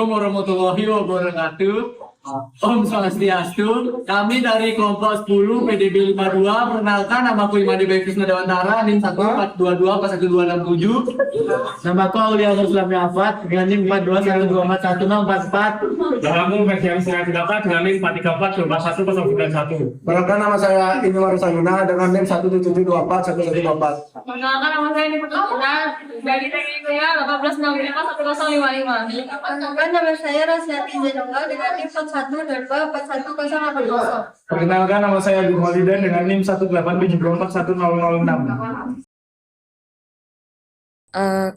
Assalamualaikum warahmatullahi wabarakatuh. Om Swastiastu. Kami dari kelompok 10 PDB 52. Perkenalkan, namaku Imadi Baik Krisna Dewantara, NIM 1422167. Namaku Aulia Sulami Afat dengan NIM 421241644. Namaku Fesyam Singa Dapat dengan NIM 434 Perkenalkan, nama saya Ini Warusaguna dengan NIM 177241124. Perkenalkan, nama saya Ini Pertama dari teknik saya 18651055. Perkenalkan, nama saya Rasiati Zenongga dengan NIM 4122411080. Perkenalkan, nama saya Agung Walidan dengan NIM 187410006.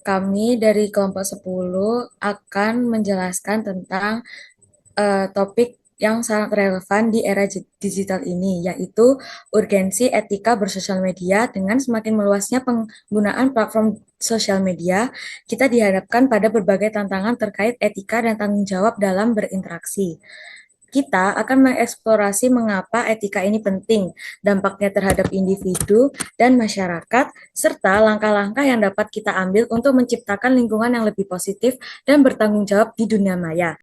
Kami dari kelompok 10 akan menjelaskan tentang topik yang sangat relevan di era digital ini, yaitu urgensi etika bersosial media. Dengan semakin meluasnya penggunaan platform sosial media, kita dihadapkan pada berbagai tantangan terkait etika dan tanggung jawab dalam berinteraksi. Kita akan mengeksplorasi mengapa etika ini penting, dampaknya terhadap individu dan masyarakat, serta langkah-langkah yang dapat kita ambil untuk menciptakan lingkungan yang lebih positif dan bertanggung jawab di dunia maya.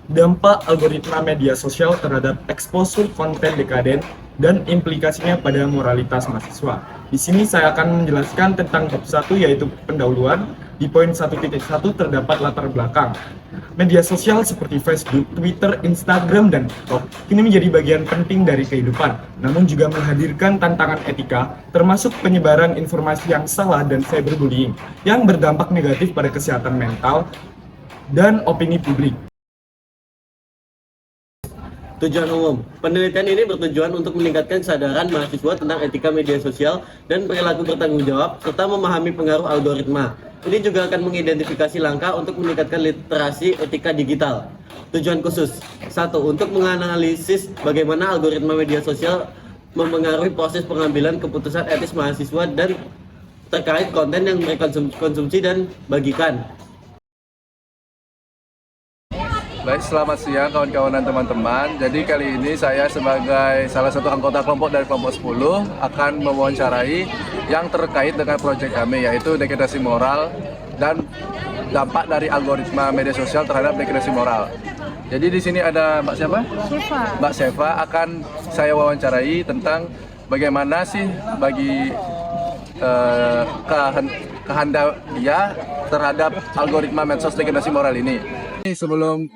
Dampak algoritma media sosial terhadap eksposur konten dekaden dan implikasinya pada moralitas mahasiswa. Di sini saya akan menjelaskan tentang bab 1, yaitu pendahuluan. Di poin 1.1 terdapat latar belakang. Media sosial seperti Facebook, Twitter, Instagram, dan TikTok kini menjadi bagian penting dari kehidupan, namun juga menghadirkan tantangan etika, termasuk penyebaran informasi yang salah dan cyberbullying, yang berdampak negatif pada kesehatan mental dan opini publik. Tujuan umum. Penelitian ini bertujuan untuk meningkatkan kesadaran mahasiswa tentang etika media sosial dan perilaku bertanggung jawab, serta memahami pengaruh algoritma. Ini juga akan mengidentifikasi langkah untuk meningkatkan literasi etika digital. Tujuan khusus. 1. Untuk menganalisis bagaimana algoritma media sosial mempengaruhi proses pengambilan keputusan etis mahasiswa dan terkait konten yang mereka konsumsi dan bagikan. Baik, selamat siang kawan-kawan dan teman-teman. Jadi kali ini saya sebagai salah satu anggota kelompok dari kelompok 10 akan mewawancarai yang terkait dengan proyek kami, yaitu degradasi moral dan dampak dari algoritma media sosial terhadap degradasi moral. Jadi di sini ada Mbak siapa? Syifa. Mbak Syifa akan saya wawancarai tentang bagaimana sih bagi kehendak dia terhadap algoritma medsos degradasi moral ini. Sebelum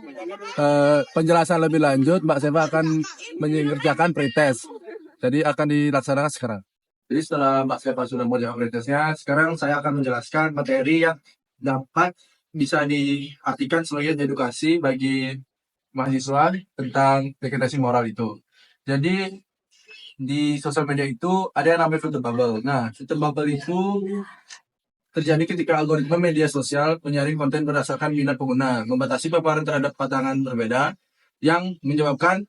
penjelasan lebih lanjut, Mbak Seva akan mengerjakan pretest. Jadi akan dilaksanakan sekarang. Jadi setelah Mbak Seva sudah mengerjakan pretestnya, sekarang saya akan menjelaskan materi yang dapat bisa diartikan sebagai edukasi bagi mahasiswa tentang degradasi moral itu. Jadi di sosial media itu ada yang namanya filter bubble. Nah, filter bubble itu terjadi ketika algoritma media sosial menyaring konten berdasarkan minat pengguna, membatasi paparan terhadap pandangan berbeda, yang menyebabkan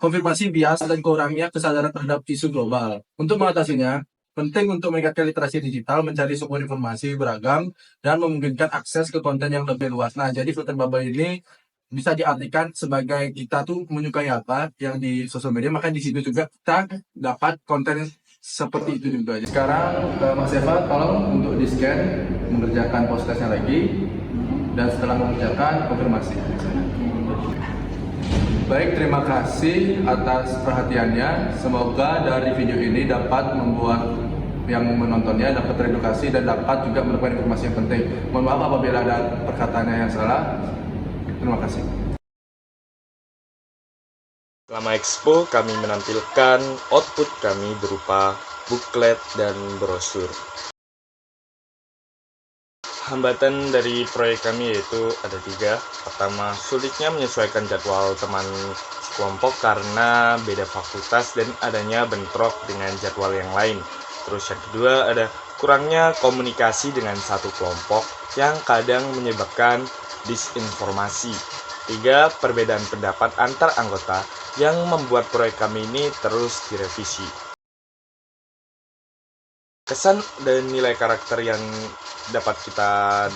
konfirmasi bias dan kurangnya kesadaran terhadap isu global. Untuk mengatasinya, penting untuk meningkatkan literasi digital, mencari sumber informasi beragam, dan memungkinkan akses ke konten yang lebih luas. Nah, jadi filter bubble ini bisa diartikan sebagai kita tuh menyukai apa yang di sosial media, maka di situ juga kita dapat konten seperti itu juga. Sekarang Mas Eva tolong untuk di-scan, mengerjakan post-testnya lagi, dan setelah mengerjakan konfirmasi. Baik, terima kasih atas perhatiannya. Semoga dari video ini dapat membuat yang menontonnya dapat teredukasi dan dapat juga mendapatkan informasi yang penting. Mohon maaf apabila ada perkataannya yang salah. Terima kasih. Selama Expo, kami menampilkan output kami berupa buklet dan brosur. Hambatan dari proyek kami yaitu ada 3. Pertama, sulitnya menyesuaikan jadwal teman kelompok karena beda fakultas dan adanya bentrok dengan jadwal yang lain. Terus yang kedua, ada kurangnya komunikasi dengan satu kelompok yang kadang menyebabkan disinformasi. 3, perbedaan pendapat antar anggota yang membuat proyek kami ini terus direvisi. Kesan dan nilai karakter yang dapat kita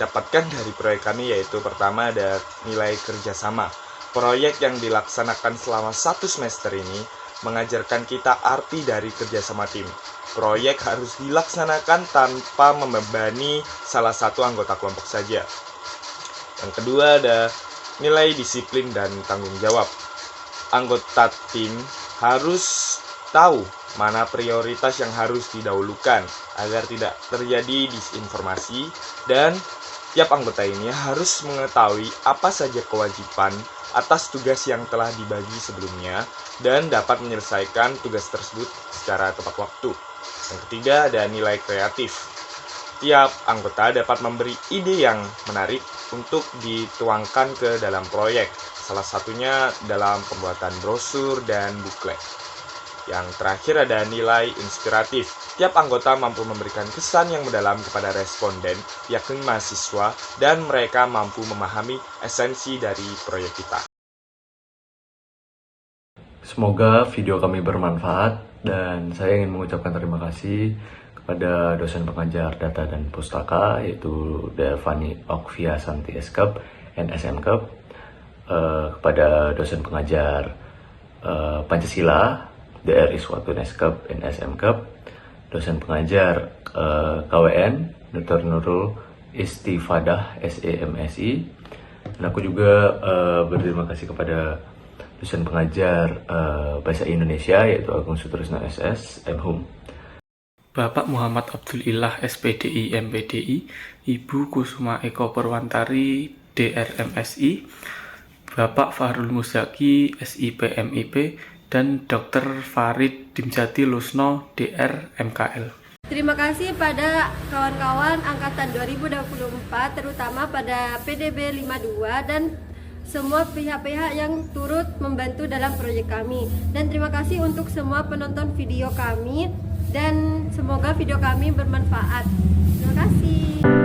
dapatkan dari proyek kami yaitu pertama ada nilai kerjasama. Proyek yang dilaksanakan selama 1 semester ini mengajarkan kita arti dari kerjasama tim. proyek harus dilaksanakan tanpa membebani salah satu anggota kelompok saja. Yang kedua ada nilai disiplin dan tanggung jawab. Anggota tim harus tahu mana prioritas yang harus didahulukan agar tidak terjadi disinformasi, dan tiap anggota ini harus mengetahui apa saja kewajiban atas tugas yang telah dibagi sebelumnya dan dapat menyelesaikan tugas tersebut secara tepat waktu. Yang ketiga ada nilai kreatif. Tiap anggota dapat memberi ide yang menarik untuk dituangkan ke dalam proyek, salah satunya dalam pembuatan brosur dan buklet. Yang terakhir ada nilai inspiratif. Tiap anggota mampu memberikan kesan yang mendalam kepada responden, yakni mahasiswa, dan mereka mampu memahami esensi dari proyek kita. Semoga video kami bermanfaat, dan saya ingin mengucapkan terima kasih kepada dosen pengajar data dan pustaka, yaitu Devani Okvia Santi Eskep, NSM Kep, kepada dosen pengajar Pancasila, DR Iswatun Eskep, NSM Kep, dosen pengajar KWN, Dr. Nurul Istifadah, SEMSI, dan aku juga berterima kasih kepada dosen pengajar Bahasa Indonesia, yaitu Agung Sutrisno SS, MHUM. Bapak Muhammad Abdul Ilah, SPDI, MPDI, Ibu Kusuma Eko Purwantari, DRMSI, Bapak Fahrul Muzaki, SIP MIP, dan Dr. Farid Dimjati Lusno, DR MKL. Terima kasih pada kawan-kawan angkatan 2024, terutama pada PDB 52 dan semua pihak-pihak yang turut membantu dalam proyek kami. Dan terima kasih untuk semua penonton video kami, dan semoga video kami bermanfaat. Terima kasih.